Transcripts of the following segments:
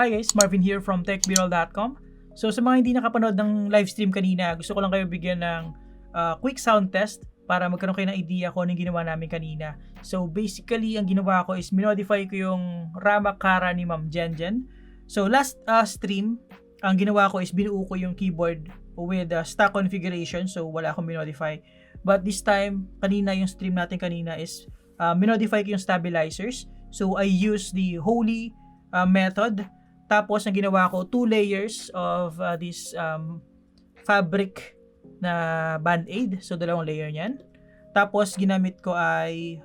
Hi guys, Marvin here from TechBroll.com. So sa mga hindi nakapanood ng live stream kanina, gusto ko lang kayo bigyan ng quick sound test para magkaroon kayo ng idea kung anong ginawa namin kanina. So basically, ang ginawa ko is minodify ko yung Rama Kara ni Ma'am Jenjen. So last stream, ang ginawa ko is binuo ko yung keyboard with stock configuration, so wala akong minodify. But this time, kanina yung stream natin kanina is minodify ko yung stabilizers. So I use the Holee method. Tapos ang ginawa ko, 2 layers of this fabric na band-aid. So 2 layer niyan. Tapos ginamit ko ay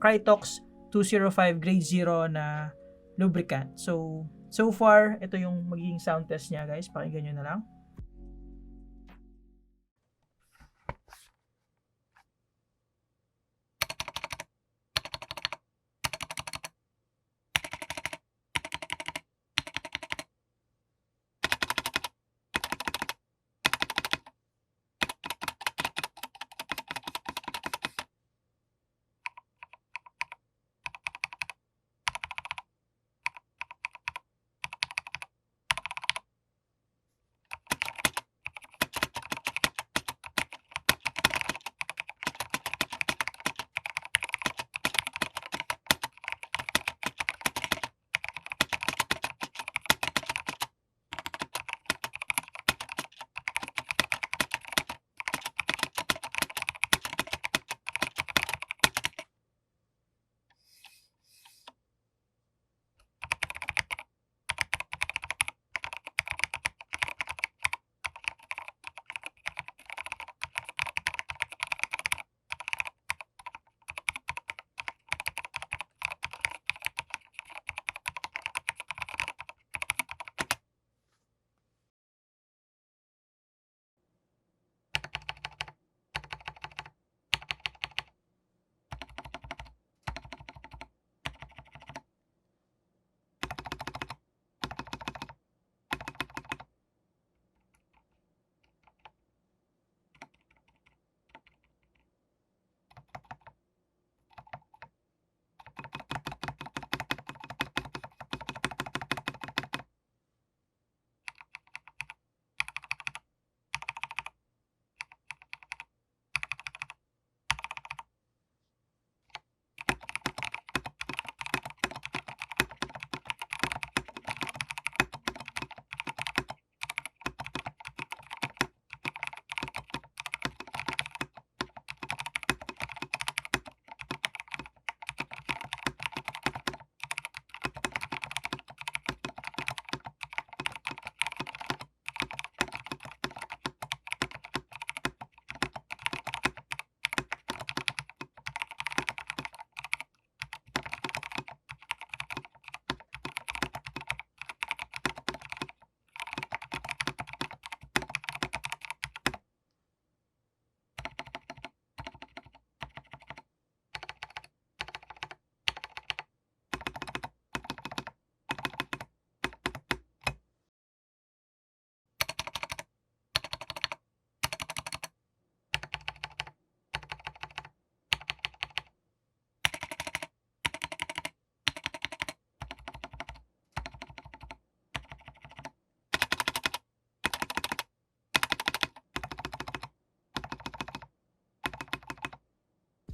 Krytox 205 grade 0 na lubricant. So far, ito yung magiging sound test niya guys. Pakinggan nyo na lang.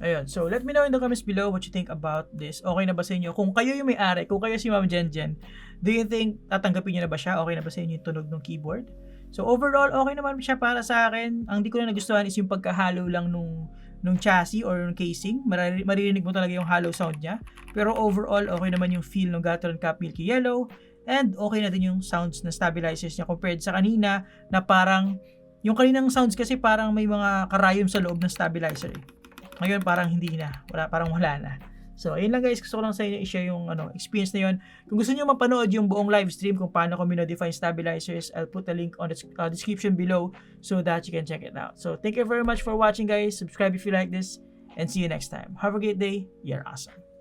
Ayun. So, let me know in the comments below what you think about this. Okay na ba sa inyo? Kung kayo yung may-ari, kung kayo si Ma'am Jenjen, do you think tatanggapin niyo na ba siya? Okay na ba sa inyo yung tunog ng keyboard? So, overall, okay naman siya para sa akin. Ang di ko na nagustuhan is yung pagkahalo lang nung chassis or nung casing. Maririnig mo talaga yung hollow sound niya. Pero overall, okay naman yung feel ng Gateron Cap Milky Yellow. And okay na din yung sounds na stabilizers niya compared sa kanina na parang, yung kaninang sounds kasi parang may mga karayom sa loob ng stabilizer eh. Ngayon parang hindi na, parang wala na. So ayun lang guys, gusto ko lang sa inyo i-share yung experience na yun. Kung gusto niyo mapanood yung buong live stream kung paano ko minodify stabilizers, I'll put a link on the description below so that you can check it out. So thank you very much for watching guys. Subscribe if you like this and see you next time. Have a great day. You're awesome.